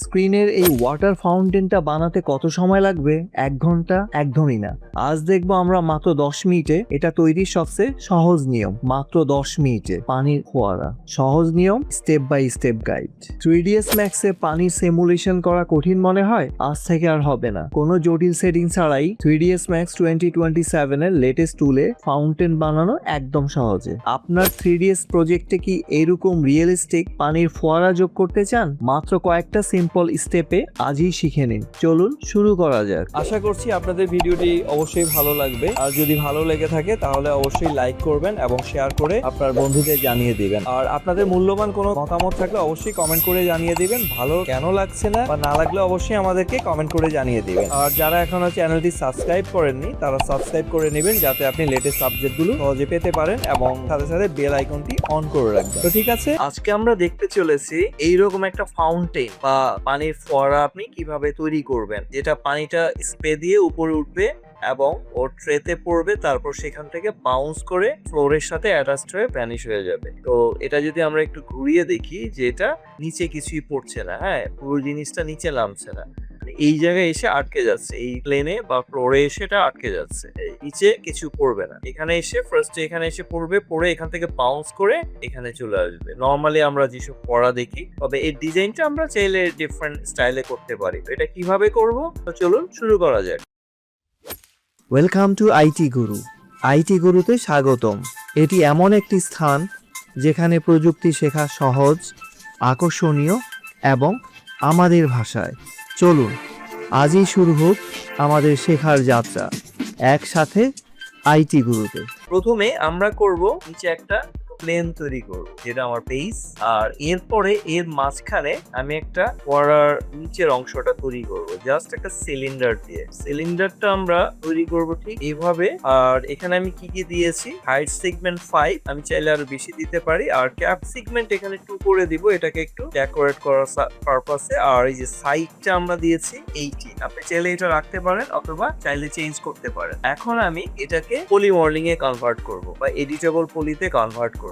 স্ক্রিনের এই ওয়াটার ফাউন্টেনটা বানাতে কত সময় লাগবে? 1 ঘন্টা? একদমই না। আজ দেখবো আমরা মাত্র 10 মিনিটে এটা তৈরির সবচেয়ে সহজ নিয়ম। মাত্র 10 মিনিটে পানির ফোয়ারা। সহজ নিয়ম, step by step guide. 3ds Max এ পানির সিমুলেশন করা কঠিন মনে হয়? আজ থেকে আর হবে না। কোনো জটিল সেটিং ছাড়াই 3ds Max 2027 এর লেটেস্ট টুলে ফাউন্টেন বানানো একদম সহজে। আপনার 3ds প্রজেক্টে কি এরকম রিয়েলিস্টিক পানির ফোয়ারা যোগ করতে চান? মাত্র কয়েকটা সিম্পল স্টেপে আজই শিখে নিন। চলুন শুরু করা যাক। আশা করছি আপনাদের ভিডিওটি অবশ্যই ভালো লাগবে। আর যদি ভালো লেগে থাকে তাহলে অবশ্যই লাইক করবেন এবং শেয়ার করে আপনার বন্ধুদের জানিয়ে দিবেন। আর আপনাদের মূল্যবান কোনো মতামত থাকলে অবশ্যই কমেন্ট করে জানিয়ে দিবেন। ভালো কেন লাগছে না বা না লাগলে অবশ্যই আমাদেরকে কমেন্ট করে জানিয়ে দিবেন। আর যারা এখনো চ্যানেলটি সাবস্ক্রাইব করেননি তারা সাবস্ক্রাইব করে নেবেন, যাতে আপনি লেটেস্ট সাবজেক্টগুলো সহজে পেতে পারেন এবং সাথে সাথে বেল আইকনটি অন করে রাখবেন। তো ঠিক আছে, আজকে আমরা দেখতে চলেছি এইরকম একটা ফাউন্টেন বা পানির ফোয়ারা আপনি কিভাবে তৈরি করবেন, যেটা পানিটা স্প্রে দিয়ে উপরে উঠবে এবং ওর ট্রেতে পড়বে, তারপর সেখান থেকে বাউন্স করে ফ্লোরের সাথে অ্যাটাচড হয়ে ভ্যানিশ হয়ে যাবে। তো এটা যদি আমরা একটু ঘুরিয়ে দেখি যে এটা নিচে কিছুই পড়ছে না, হ্যাঁ, পুরো জিনিসটা নিচে নামছে না, এই জায়গায় এসে আটকে যাচ্ছে, এই প্লেনে বা ফ্লোরে এসে এটা আটকে যাচ্ছে, নিচে কিছু পড়বে না। এখানে এসে ফার্স্টে এখানে এসে পড়বে, পড়ে এখান থেকে বাউন্স করে এখানে চলে আসবে। নর্মালি আমরা যেসব পড়া দেখি, তবে এই ডিজাইনটা আমরা চাইলে ডিফারেন্ট স্টাইলে করতে পারি। তো এটা কিভাবে করব, তো চলুন শুরু করা যাক। Welcome to IT Guru. IT গুরুতে স্বাগতম। এটি এমন একটি স্থান যেখানে প্রযুক্তি শেখা সহজ, আকর্ষণীয় এবং আমাদের ভাষায়। চলুন আজই শুরু হোক আমাদের শেখার যাত্রা একসাথে আইটি গুরুতে। প্রথমে আমরা করব নিচে একটা প্লেন তৈরি করব, যেটা আমার বেস। আর এরপরে এর মাঝখানে আমি একটা ফোয়ারার নিচের অংশটা তৈরি করব, জাস্ট একটা সিলিন্ডার দিয়ে। সিলিন্ডারটা আমরা তৈরি করব ঠিক এইভাবে। আর এখানে আমি কি কি দিয়েছি, হাইট সেগমেন্ট 5, আমি চাইলে আরো বেশি দিতে পারি। আর ক্যাপ সেগমেন্ট এখানে 2 করে দিব, এটাকে একটু ডেকোরেট করার পারপাসে। আর এই যে সাইডটা আমরা দিয়েছি 80, আপনি চাইলে এটা রাখতে পারেন অথবা চাইলে চেঞ্জ করতে পারেন। এখন আমি এটাকে পলিমর্লিং এ কনভার্ট করব বা এডিটেবল পলিতে কনভার্ট করব।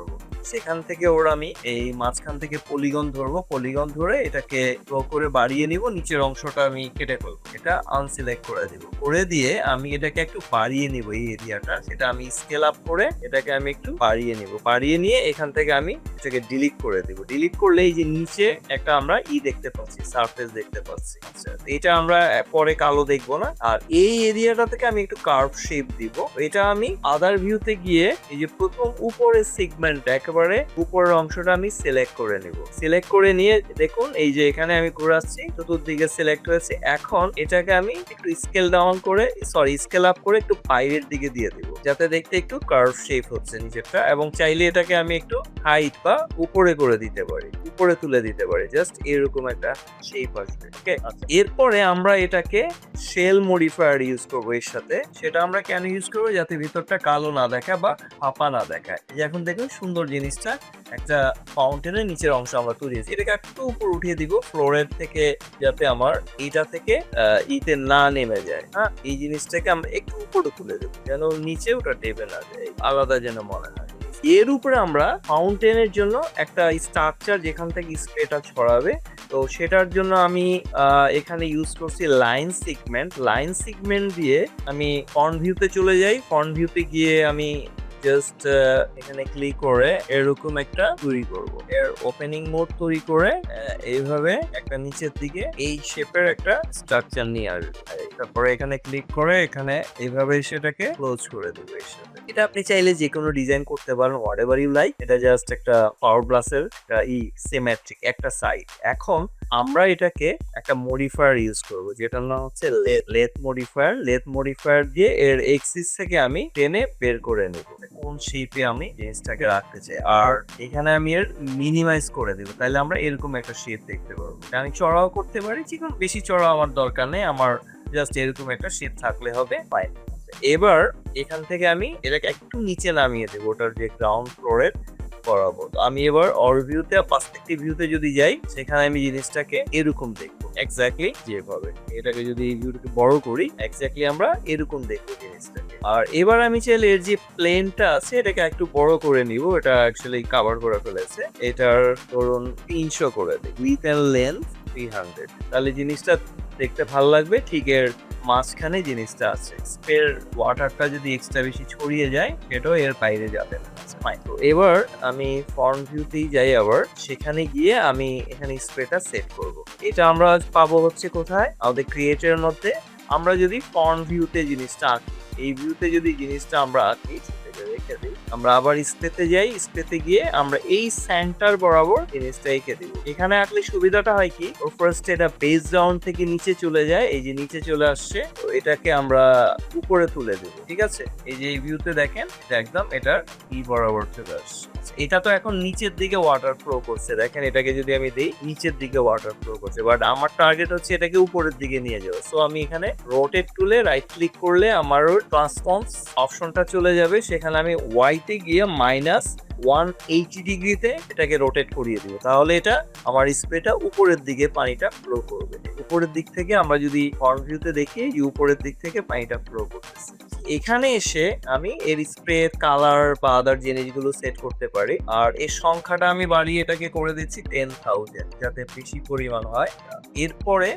সেখান থেকে আমি এই মাঝখান থেকে পলিগন ধরবো, পলিগন ধরে এটাকে ড্র করে বাড়িয়ে নিব, নিচের অংশটা আমি কেটে ফেলবো, এটা আনসিলেক্ট করে দিব। করে দিয়ে আমি এটাকে একটু বাড়িয়ে নিব, এই এরিয়াটা, সেটা আমি স্কেল আপ করে এটাকে আমি একটু বাড়িয়ে নিব। বাড়িয়ে নিয়ে এখান থেকে আমি এটাকে ডিলিট করে দিব। ডিলিট করলে এই যে নিচে একটা আমরা দেখতে পাচ্ছি, সারফেস দেখতে পাচ্ছি। আচ্ছা, এটা আমরা পরে কালো দেখবো না। আর এই এরিয়াটা থেকে আমি একটু কার্ভ শেপ দিব। এটা আমি আদার ভিউতে গিয়ে এই যে প্রথম উপরের সেগমেন্ট একেবারে উপরের অংশটা আমি সিলেক্ট করে নিব। সিলেক্ট করে নিয়ে দেখুন এই যে এখানে আমি ঘোরাচ্ছি, চতুর্দিকে সিলেক্ট হয়েছে। এখন এটাকে আমি একটু স্কেল ডাউন করে স্কেল আপ করে একটু বাইরের দিকে দিয়ে দিব, যাতে দেখতে একটু কার্ভ শেপ হচ্ছে নিচেরটা। এবং চাইলে এটাকে আমি একটু হাইট বা উপরে করে দিতে পারি, উপরে তুলে দিতে পারি, জাস্ট এরকম একটা শেপ আসবে। ওকে, এরপরে আমরা এটাকে শেল মডিফায়ার ইউজ করবো এর সাথে। সেটা আমরা কেন ইউজ করবো, যাতে ভিতরটা কালো না দেখায় বা ফাঁপা না দেখায়। এখন দেখুন সুন্দর জিনিসটা, একটা ফাউন্টেনের নিচের অংশ আমরা তুলেছি, এটাকে একটু উপর উঠিয়ে দিব ফ্লোরের থেকে, যাতে আমার এইটা থেকে ইতে না নেমে যায়। হ্যাঁ, এই জিনিসটাকে আমরা একটু উপরে তুলে দেবো, যেন নিচে ওটা টেবে না যায়, আলাদা যেন মনে হয়। এর উপরে আমরা ফাউন্টেনের জন্য একটা স্ট্রাকচার যেখান থেকে স্প্রেটা ছড়াবে, তো সেটার জন্য আমি এখানে ইউজ করছি লাইন সেগমেন্ট। লাইন সেগমেন্ট দিয়ে আমি ফ্রন্ট ভিউতে চলে যাই। ফ্রন্ট ভিউতে গিয়ে আমি জাস্ট এখানে ক্লিক করে এরকম একটা তৈরি করব, এর ওপেনিং মোড তৈরি করে এইভাবে একটা নিচের দিকে এই শেপের একটা স্ট্রাকচার নিয়ে আসবে। তারপরে এখানে ক্লিক করে এখানে এইভাবে সেটাকে ক্লোজ করে দেবো এর সাথে। এটা আপনি চাইলে যে কোনো ডিজাইন করতে পারেন, হোয়াটএভার ইউ লাইক। এটা জাস্ট একটা পাওয়ার গ্লাসের সিমেট্রিক একটা সাইড। এখন আমরা এটাকে একটা মডিফায়ার ইউজ করব, যেটার নাম হচ্ছে লেথ মডিফায়ার। লেথ মডিফায়ার দিয়ে এর এক্সিস থেকে আমি টেনে বের করে নেব কোন শেপে আমি জিনিসটাকে রাখতে চাই। আর এখানে আমি এর মিনিমাইজ করে দেবো, তাহলে আমরা এরকম একটা শেপ দেখতে পারবো। আমি চড়াও করতে পারি, চিকন বেশি চড়া আমার দরকার নেই, আমার জাস্ট এরকম একটা শেপ থাকলে হবে, ফাইন। এবার এখান থেকে আমি এটাকে একটু নিচে নামিয়ে দেবো, ওটার যে গ্রাউন্ড ফ্লোরের বরাবর। আমি এবার অর ভিউতে পার্সপেক্টিভ ভিউতে যদি যাই, সেখানে আমি জিনিসটাকে এরকম দেখবো, এক্স্যাক্টলি যেভাবে। এটাকে যদি এই ভিউটাকে বড় করি, এক্স্যাক্টলি আমরা এরকম দেখবো জিনিসটাকে। আর এবার আমি চাইলে এর যে প্লেনটা আছে এটাকে একটু বড় করে নিব, এটা অ্যাকচুয়ালি কভার করে ফেলেছে। এটার ধরুন 300 করে দিই, উইথ এন্ড লেন্থ 300, তাহলে জিনিসটা দেখতে ভালো লাগবে। ঠিক এর মাঝখানে জিনিসটা আছে, স্প্রের ওয়াটারটা যদি এক্সট্রা বেশি ছড়িয়ে যায় সেটাও এর বাইরে যাবে না। Fine. তো এবার আমি ফ্রন্ট ভিউতেই যাই, আবার সেখানে গিয়ে আমি এখানে স্প্রেটা সেট করব। এটা আমরা পাবো হচ্ছে কোথায়, আমাদের ক্রিয়েটের মধ্যে। আমরা যদি ফ্রন্ট ভিউতে জিনিসটা আঁকি, এই ভিউতে যদি জিনিসটা আমরা আঁকি, রেখে দিই, আমরা আবার স্প্রেতে যাই, স্প্রেতে গিয়ে আমরা এই সেন্টার বরাবর জিনিসটা এঁকে দিব। এখানে আঁকলে সুবিধাটা হয় কি, ও ফার্স্ট এটা বেস ডাউন থেকে নিচে চলে যায়, এই যে নিচে চলে আসছে, তো এটাকে আমরা উপরে তুলে দেবো। ঠিক আছে, এই যে এই ভিউতে দেখেন এটা একদম এটার বরাবর চলে আসছে। এটা তো এখন নিচের দিকে ওয়াটার ফ্লো করছে, দেখেন এটাকে যদি আমি দিই নিচের দিকে ওয়াটার ফ্লো করছে, বাট আমার টার্গেট হচ্ছে এটাকে উপরের দিকে নিয়ে যাওয়া। সো আমি এখানে রোটেট টুলে রাইট ক্লিক করলে আমারও ট্রান্সফর্মস অপশনটা চলে যাবে, সেখানে আমি ওয়াইতে গিয়ে -180 ডিগ্রিতে এটাকে রোটেট করিয়ে দিব। তাহলে এটা আমার স্প্রেটা উপরের দিকে পানিটা ফ্লো করবে। উপরের দিক থেকে আমরা যদি ফ্রন্ট ভিউতে দেখি, উপরের দিক থেকে পানিটা ফ্লো করতেছে। এখানে এসে আমি এর স্প্রে কালার বা আদার জিনিসগুলো সেট করতে পারি, আর এর সংখ্যাটা আমি বাড়িয়ে এটাকে করে দিচ্ছি 10,000, যাতে বেশি পরিমাণ হয়। এরপরে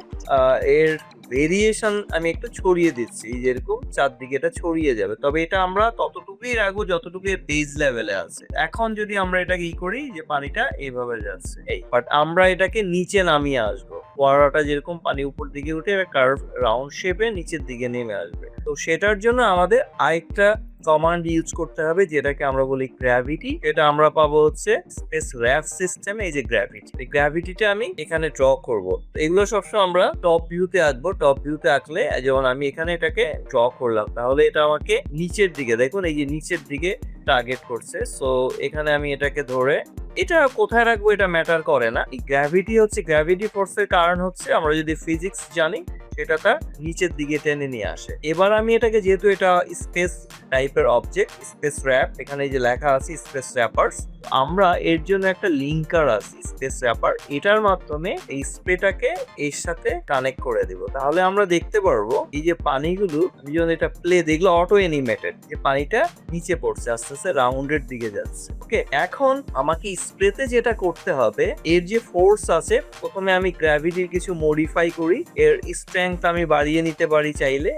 এর ভেরিয়েশন আমি একটু ছড়িয়ে দিচ্ছি, যেরকম চারদিকে এটা ছড়িয়ে যাবে, তবে এটা আমরা ততটুকুই রাখবো যতটুকু বেস লেভেলে আছে। এখন যদি আমরা এটাকে করি যে পানিটা এইভাবে যাচ্ছে, বাট আমরা এটাকে নিচে নামিয়ে আসবো, ফোয়ারাটা যেরকম পানি উপর দিকে উঠে কার্ভ রাউন্ড শেপে নিচের দিকে নেমে আসবে। তো সেটার জন্য আমাদের আরেকটা কমান্ড ইউজ করতে হবে, যেটাকে আমরা বলি গ্র্যাভিটি। এটা আমরা পাবো হচ্ছে স্পেস র্যাপ সিস্টেমে, এই যে গ্র্যাভিটি, এই গ্র্যাভিটিটা আমি এখানে ড্র করব। এগুলো সবসময় আমরা টপ ভিউতে আঁকবো। টপ ভিউতে আঁকলে যেমন আমি এখানে এটাকে ড্র করলাম, তাহলে এটা আমাকে নিচের দিকে, দেখুন এই যে নিচের দিকে টার্গেট করছে। সো এখানে আমি এটাকে ধরে, এটা কোথায় রাখবো এটা ম্যাটার করে না। এই গ্র্যাভিটি হচ্ছে, গ্র্যাভিটি ফোর্সের কারণ হচ্ছে আমরা যদি ফিজিক্স জানি সেটা তার নিচের দিকে টেনে নিয়ে আসে। এবার আমি এটাকে, যেহেতু এটা স্পেস টাইপের অবজেক্ট, স্পেস র্যাপ, এখানে যে লেখা আছে স্পেস র্যাপার্স, আমরা এর জন্য একটা লিঙ্কার আছে স্পেস র্যাপার, এটার মাধ্যমে এই স্প্রেটাকে এর সাথে কানেক্ট করে দিব। তাহলে আমরা দেখতে পারবো এই যে পানিগুলো, আমি যখন এটা প্লে দেখলো অটো অ্যানিমেটেড, যে পানিটা নিচে পড়ছে, আস্তে আস্তে রাউন্ডের দিকে যাচ্ছে। ওকে, এখন আমাকে স্প্রেতে যেটা করতে হবে, এর যে ফোর্স আছে, প্রথমে আমি গ্র্যাভিটির কিছু মডিফাই করি, এর স্ট্রেংথ আমি বাড়িয়ে নিতে পারি চাইলে।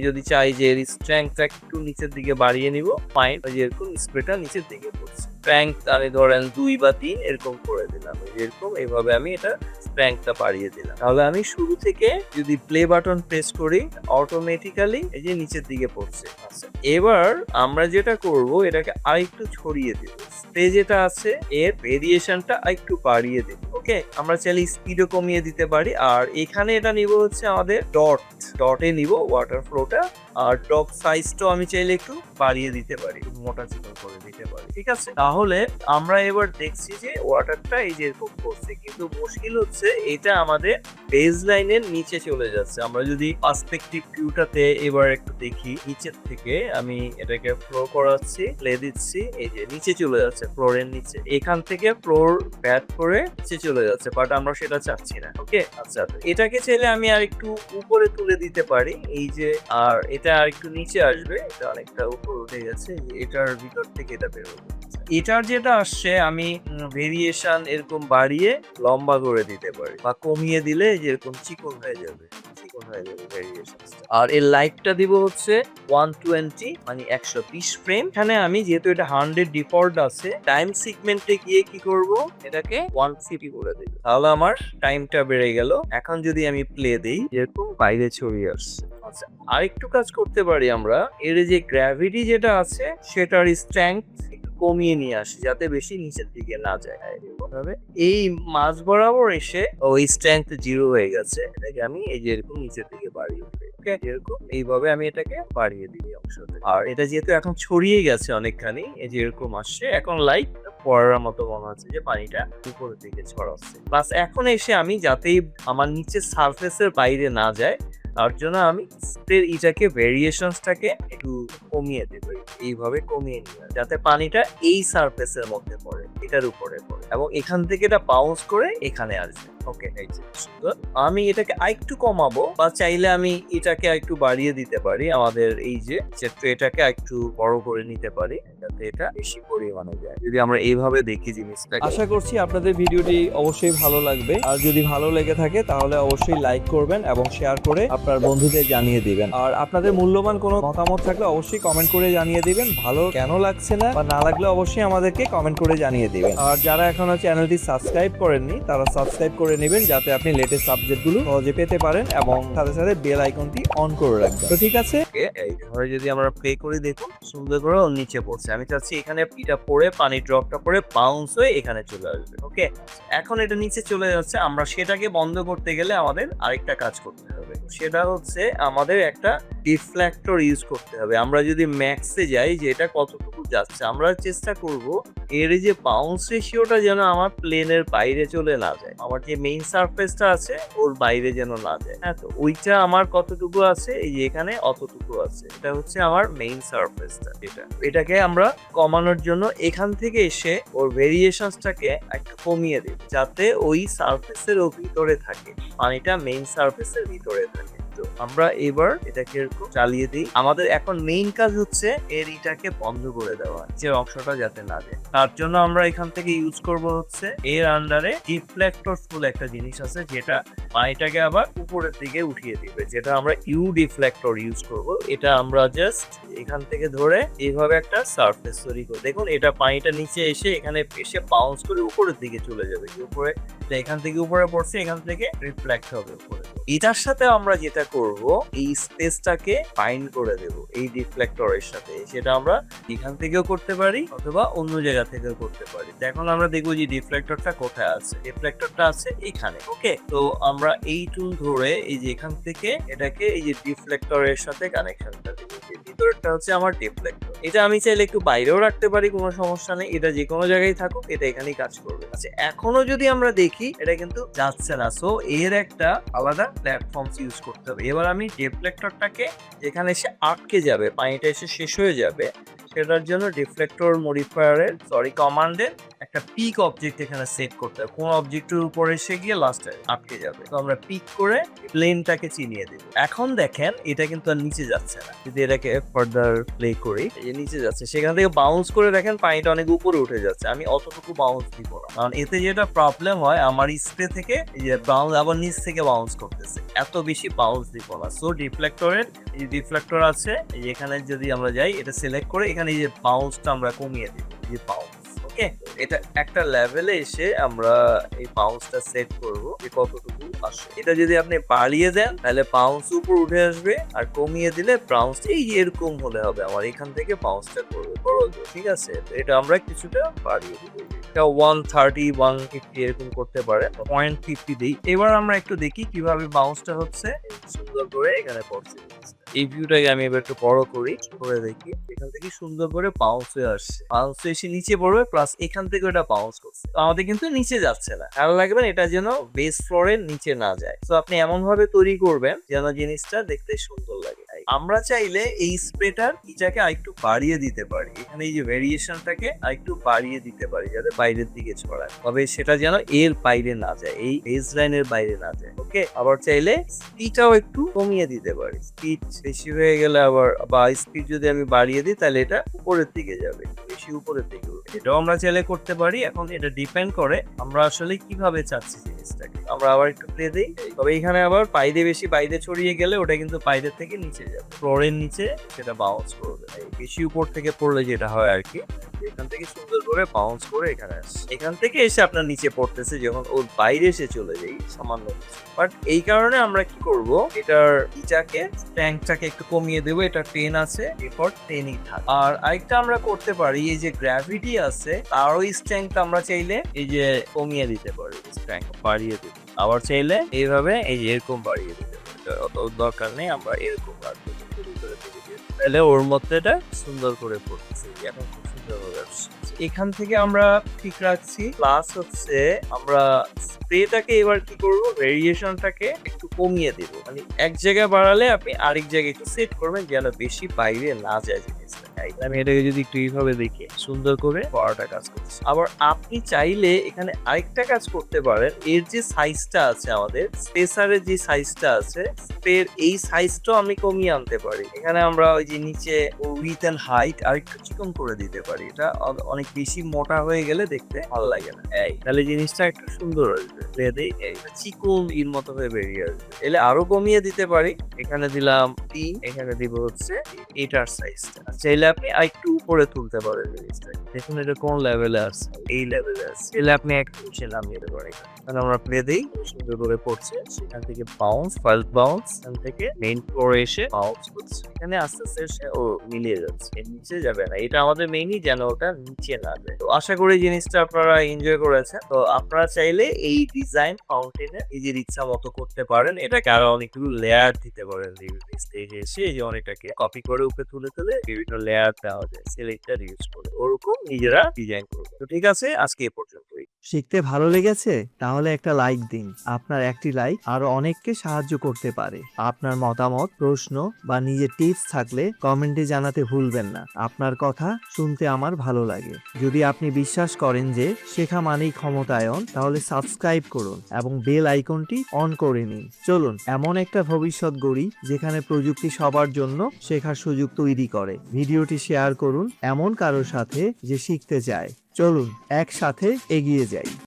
যদি চাই যে এর স্ট্রেংথটা একটু নিচের দিকে বাড়িয়ে নিব, ফাইন, যেরকম স্প্রেটা নিচের দিকে পড়ছে, স্ট্রেংথ আমি ধরেন 2 বা 3 এরকম করে দিলাম, এরকম এইভাবে আমি এটা স্ট্রেংথটা বাড়িয়ে দিলাম। তাহলে আমি শুরু থেকে যদি প্লে বাটন প্রেস করি, অটোমেটিক্যালি এই যে নিচের দিকে পড়ছে। আচ্ছা, এবার আমরা যেটা করব, এটাকে আরেকটু ছড়িয়ে দেব, স্প্রে যেটা আছে এর ভেরিয়েশনটা আরেকটু বাড়িয়ে দেব। ওকে, আমরা চাইলে স্পিডও কমিয়ে দিতে পারি। আর এখানে এটা নিব হচ্ছে আমাদের ডটে নিব ওয়াটার ফ্লোটা, আর টপ সাইজটাও আমি চাইলে একটু বাড়িয়ে দিতে পারি, মোটা চিকন করে দিতে পারি। ঠিক আছে, তাহলে আমরা এবার দেখছি যে ওয়াটারটা এই যে এরকম করছে, কিন্তু মুশকিল হচ্ছে এটা আমাদের বেজ লাইনের নিচে চলে যাচ্ছে। আমরা যদি পার্সপেক্টিভ ভিউটাতে এবার একটু দেখি, নিচের থেকে আমি এটাকে ফ্লো করাচ্ছি, প্লে দিচ্ছি, এই যে নিচে চলে যাচ্ছে, ফ্লোরের নিচে, এখান থেকে ফ্লোর ব্যাট করে নিচে চলে যাচ্ছে, বাট আমরা সেটা চাচ্ছি না। ওকে, আচ্ছা, এটাকে চাইলে আমি আর একটু উপরে তুলে দিতে পারি, এই যে, আর এটা আর একটু নিচে আসবে, এটা অনেকটা উপরে উঠে গেছে, এটার ভিতর থেকে এটা বেরোবে। এটার যেটা আসছে আমি ভেরিয়েশন এরকম বাড়িয়ে লম্বা করে দিতে পারি, বা কমিয়ে দিলে যেরকম চিকন হয়ে যাবে ভেরিয়েশন। আর এর লাইটটা দিব হচ্ছে 120, মানে 120 ফ্রেম। এখানে আমি যেহেতু এটা 100 ডিফল্ট আছে, টাইম সিগমেন্টে গিয়ে কি করব, এটাকে 150 করে দেব, তাহলে আমার টাইমটা বেড়ে গেল। এখন যদি আমি প্লে দেই, যেরকম বাইরে ছড়িয়ে আসছে। আচ্ছা, আরেকটু কাজ করতে পারি আমরা, এর যে গ্র্যাভিটি যেটা আছে সেটার স্ট্রেংথ কমিয়ে নিয়ে আসি, যাতে বেশি নিচের দিকে না যায়। এই মাঝ বরাবর এসে ওই স্ট্রেংথ 0 হয়ে গেছে, এটাকে আমি এই যে এরকম নিচের দিকে বাড়িয়ে দিই। এরকম এইভাবে আমি এটাকে বাড়িয়ে দিই অংশতে। আর এটা যেহেতু এখন ছড়িয়ে গেছে অনেকখানি, এই যে এরকম আসছে, এখন লাইট পড়ার মতো মনে হচ্ছে যে পানিটা উপরের দিকে ছড়াচ্ছে। প্লাস এখন এসে আমি, যাতে আমার নিচের সারফেসের বাইরে না যায়, তার জন্য আমি স্প্রের ইটাকে ভেরিয়েশনসটাকে একটু কমিয়ে দেবো, এইভাবে কমিয়ে নিয়ে যাতে পানিটা এই সারফেসের মধ্যে পড়ে, এটার উপরে পড়ে এবং এখান থেকে এটা বাউন্স করে এখানে আসবে। ওকে, এই যে সুন্দর। আমি এটাকে আরেকটু কমাবো বা চাইলে আমি এটাকে একটু বাড়িয়ে দিতে পারি, আমাদের এই যে ট্রেটাকে একটু বড় করে নিতে পারি যাতে এটা বেশি পরিমাণে যায়, যদি আমরা এইভাবে দেখি জিনিসটা। আশা করছি আপনাদের ভিডিওটি অবশ্যই ভালো লাগবে, আর যদি ভালো লেগে থাকে তাহলে অবশ্যই লাইক করবেন এবং শেয়ার করে আপনার বন্ধুদের জানিয়ে দিবেন। আর আপনাদের মূল্যবান কোনো মতামত থাকলে অবশ্যই কমেন্ট করে জানিয়ে দিবেন, ভালো কেন লাগছে না বা না লাগলে অবশ্যই আমাদেরকে কমেন্ট করে জানিয়ে দিবেন। আর যারা এখনো চ্যানেলটি সাবস্ক্রাইব করেননি তারা সাবস্ক্রাইব করে নেবেন যাতে আপনি লেটেস্ট আপডেটগুলো সহজে পেতে পারেন এবং সাথে সাথে বেল আইকনটি অন করে রাখবেন। তো ঠিক আছে, এইভাবে যদি আমরা প্লে করে দেখুন সুন্দর করে ওর নিচে পড়ছে। আমি চাচ্ছি এখানে এটা পড়ে পানি ড্রপটা পড়ে বাউন্স হয়ে এখানে চলে আসবে। ওকে, এখন এটা নিচে চলে যাচ্ছে, আমরা সেটাকে বন্ধ করতে গেলে আমাদের আরেকটা কাজ করতে হবে, সেটা হচ্ছে আমাদের একটা ডিফ্লেক্টর ইউজ করতে হবে। আমরা যদি ম্যাক্সে যাই যে এটা কতটুকু যাচ্ছে, আমরা চেষ্টা করব এর যে বাউন্স রেশিওটা যেন আমার প্লেনের বাইরে চলে না যায়, আমার যে মেইন সারফেসটা আছে ওর বাইরে যেন না যায়। হ্যাঁ, তো ওইটা আমার কতটুকু আছে, এই যে এখানে অতটুকু আছে, এটা হচ্ছে আমার মেইন সারফেসটা। এটাকে আমরা কমানোর জন্য এখান থেকে এসে ওর ভেরিয়েশনসটাকে একটু কমিয়ে দিই যাতে ওই সারফেসের ভিতরে থাকে, পানিটা মেইন সারফেসের ভিতরে থাকে। আমরা এবার এটাকে এরকম চালিয়ে দিই। আমাদের এখন মেইন কাজ হচ্ছে এর ইটাকে বন্ধ করে দেওয়া, যে অংশটা যাতে না যায়। তার জন্য আমরা এখান থেকে ইউজ করব হচ্ছে এর আন্ডারে ডিফ্লেক্টর ফুল একটা জিনিস আছে যেটা পানিটাকে আবার উপরের দিকে উঠিয়ে দিবে, যেটা আমরা ইউ ডিফ্লেক্টর ইউজ করব। এটা আমরা জাস্ট এখান থেকে ধরে এইভাবে একটা সারফেস তৈরি করব। দেখুন এটা পানিটা নিচে এসে এখানে এসে বাউন্স করে উপরের দিকে চলে যাবে, উপরে এখান থেকে উপরে পড়ছে, এখান থেকে রিফ্লেক্ট হবে উপরে। এটার সাথে আমরা যেটা করব এই স্পেসটাকে বাইন্ড করে দেব এই ডিফ্লেক্টরের সাথে, সেটা আমরা এখান থেকেও করতে পারি অথবা অন্য জায়গা থেকেও করতে পারি। এখন আমরা দেখবো যে ডিফ্লেক্টরটা কোথায় আছে, ডিফ্লেক্টরটা আছে এখানে। ওকে, তো আমরা এই টুল ধরে এই যে এখান থেকে এটাকে এই যে ডিফ্লেক্টরের সাথে কানেকশনটা দেব। ভিতরটা হচ্ছে আমার ডিফ্লেক্টর, এটা আমি চাইলে একটু বাইরেও রাখতে পারি, কোনো সমস্যা নেই, এটা যে কোনো জায়গায় থাকুক এটা এখানেই কাজ করবে। আচ্ছা, এখনো যদি আমরা দেখি এটা কিন্তু যাচ্ছে না, সো এর একটা আলাদা প্ল্যাটফর্ম ইউজ করতে হবে। এবার আমি ডিফ্লেক্টরটাকে যেখানে এসে আটকে যাবে, পানিটা এসে শেষ হয়ে যাবে, সেটার জন্য ডিফ্লেক্টর মডিফায়ারের কমান্ডের একটা পিক অবজেক্ট এখানে সেট করতে হবে। কোন অবজেক্টের উপরে এসে গিয়ে লাস্টে আটকে যাবে, তো আমরা পিক করে প্লেনটাকে চিনিয়ে দেব। এখন দেখেন এটা কিন্তু আর নিচে যাচ্ছে না, যদি এটাকে ফার্দার প্লে করি এই নিচে যাচ্ছে, সেখান থেকে বাউন্স করে দেখেন পানিটা অনেক উপরে উঠে যাচ্ছে। আমি অতটুকু বাউন্স দিব না, কারণ এতে যেটা প্রবলেম হয় আমার স্প্রে থেকে এই যে বাউন্স আবার নিচ থেকে বাউন্স করতেছে, এত বেশি বাউন্স দিব না। সো ডিফ্লেক্টরের এই ডিফ্লেক্টর আছে, এখানে যদি আমরা যাই এটা সিলেক্ট করে এখানে এই যে বাউন্সটা আমরা কমিয়ে দিব, যে বাউন্স। ওকে, এটা একটা লেভেলে এসে আমরা এই বাউন্সটা সেট করব যে কতটুকু আসে। এটা যদি আপনি বাড়িয়ে দেন তাহলে বাউন্স উপর উঠে আসবে, আর কমিয়ে দিলে বাউন্স এই এরকম হলে হবে, আমার এখান থেকে বাউন্সটা করবে বড়। ঠিক আছে, এটা আমরা কিছুটা বাড়িয়ে দিব, এটা 130 150 এরকম করতে পারে, 0.50 দিই। এবার আমরা একটু দেখি কিভাবে বাউন্সটা হচ্ছে, সুন্দর করে এখানে পড়ছে। এই ভিউটাকে আমি এবার একটু বড় করি, করে দেখি এখান থেকে সুন্দর করে বাউন্স হয়ে আসছে, বাউন্স এসে নিচে পড়বে, প্লাস এখান থেকে ওটা বাউন্স করছে, তো আমাদের কিন্তু নিচে যাচ্ছে না। খেয়াল রাখবেন এটা যেন বেস ফ্লোরের নিচে না যায়। তো আপনি এমন ভাবে তৈরি করবেন যেন জিনিসটা দেখতে সুন্দর লাগে। আমরা চাইলে এই স্প্রেটার ইটাকে আরেকটু বাড়িয়ে দিতে পারি, এখানে এই যে ভেরিয়েশনটাকে আরেকটু বাড়িয়ে দিতে পারি যাতে বাইরের দিকে ছড়ায়, তবে সেটা যেন এর বাইরে না যায়, এই বেস লাইনের বাইরে না যায়। ওকে, আবার চাইলে স্পিডটাও একটু কমিয়ে দিতে পারি, স্পিড বেশি হয়ে গেলে আবার বা স্পিড যদি আমি বাড়িয়ে দিই তাহলে এটা উপরের দিকে যাবে, বেশি উপরের দিকে উঠবে, এটাও আমরা চাইলে করতে পারি। এখন এটা ডিপেন্ড করে আমরা আসলে কিভাবে চাচ্ছি জিনিসটাকে। আমরা আবার একটু প্লে দিই, তবে এখানে আবার বাইরে বেশি বাইরে ছড়িয়ে গেলে ওটা কিন্তু বাইরের থেকে নিচে যাবে, ফ্লোরের নিচে সেটা বাউন্স করবে। বেশি উপর থেকে পড়লে যেটা হয় আর কি, এখান থেকে সুন্দর করে বাউন্স করে এখানে আসছে, এখান থেকে এসে আপনার নিচে পড়তেছে যখন ওর বাইরে এসে চলে যায় সামান্য। বাট এই কারণে আমরা কি করব, এটার ইটাকে ট্যাঙ্কটাকে একটু কমিয়ে দেবো, এটা 10 আছে, এরপর 10ই থাকে। আর আরেকটা আমরা করতে পারি, এই যে গ্র্যাভিটি আছে তারও স্ট্রেংথ আমরা চাইলে এই যে কমিয়ে দিতে পারি, স্ট্রেংথ বাড়িয়ে দিতে, আবার চাইলে এইভাবে এই যে এরকম বাড়িয়ে দিতে পারি, অত দরকার নেই, আমরা এরকম রাখবো, তাহলে ওর মধ্যে এটা সুন্দর করে পড়তেছে। এখন খুব ব্যবসা। এখান থেকে আমরা ঠিক রাখছি, প্লাস হচ্ছে আমরা স্প্রেটাকে এবার কি করব, ভেরিয়েশনটাকে একটু কমিয়ে দেব, মানে এক জায়গায় বাড়ালে আপনি আরেক জায়গায় একটু সেট করবেন যেন বেশি বাইরে না যায় জিনিসটা। আমি এটাকে যদি একটু এইভাবে দেখি, সুন্দর করে বড়টা কাজ করছে। আবার আপনি চাইলে এখানে আরেকটা কাজ করতে পারেন, এর যে সাইজটা আছে আমাদের স্পেসারের যে সাইজটা আছে, স্পের এই সাইজটাও আমি কমিয়ে আনতে পারি। এখানে আমরা ওই যে নিচে উইথ এন্ড হাইট আরেকটু চিকন করে দিতে পারি, এটা অনেক বেশি মোটা হয়ে গেলে দেখতে ভালো লাগে না। এই তাহলে জিনিসটা একটু সুন্দর আসবে, বেঁধে চিকন এর মতো হয়ে বেরিয়ে আসবে। এলে আরো কমিয়ে দিতে পারি, এখানে দিলাম 3, এখানে দিব হচ্ছে এটার সাইজটা। চাইলে আপনি আরেকটু উপরে তুলতে পারেন জিনিসটা। দেখুন এটা কোন লেভেলে আছে, এই লেভেলে আছে। এলে আপনি একটু নিচে নামিয়ে দিতে পারেন। তাহলে আমরা প্লে দেই, সুন্দর করে পড়ছে, সেখান থেকে বাউন্স, ফার্স্ট বাউন্স, এখান থেকে মেইন ফ্লোরে এসে বাউন্স করছে, এখানে আস্তে আস্তে এসে ও মিলিয়ে যাচ্ছে, এর নিচে যাবে না। এটা আমাদের মেইনই যেন ওটা নিচে না যায়। তো আশা করি জিনিসটা আপনারা এনজয় করেছেন। তো আপনারা চাইলে এই ডিজাইন ফাউন্টেনে নিজের ইচ্ছা মতো করতে পারেন, এটাকে আরো অনেকগুলো লেয়ার দিতে পারেন। স্টেজে এসে এই যে অনেকটাকে কপি করে উপরে তুলে তুলে বিভিন্ন লেয়ার দেওয়া যায়, সিলেক্টর ইউজ করে ওরকম নিজেরা ডিজাইন করবে। তো ঠিক আছে, আজকে এ পর্যন্তই। শিখতে ভালো লেগেছে? তাহলে একটা লাইক দিন। আপনার একটি লাইক আরো অনেককে সাহায্য করতে পারে। আপনার মতামত, প্রশ্ন বা নিজের টিপস থাকলে কমেন্টে জানাতে ভুলবেন না। আপনার কথা শুনতে আমার ভালো লাগে। যদি আপনি বিশ্বাস করেন যে শেখা মানেই ক্ষমতায়ন, তাহলে সাবস্ক্রাইব করুন এবং বেল আইকনটি অন করে নিন। চলুন এমন একটা ভবিষ্যৎ গড়ি যেখানে প্রযুক্তি সবার জন্য শেখার সুযোগ তৈরি করে। ভিডিওটি শেয়ার করুন এমন কারোর সাথে যে শিখতে চায়। চলুন একসাথে এগিয়ে যাই।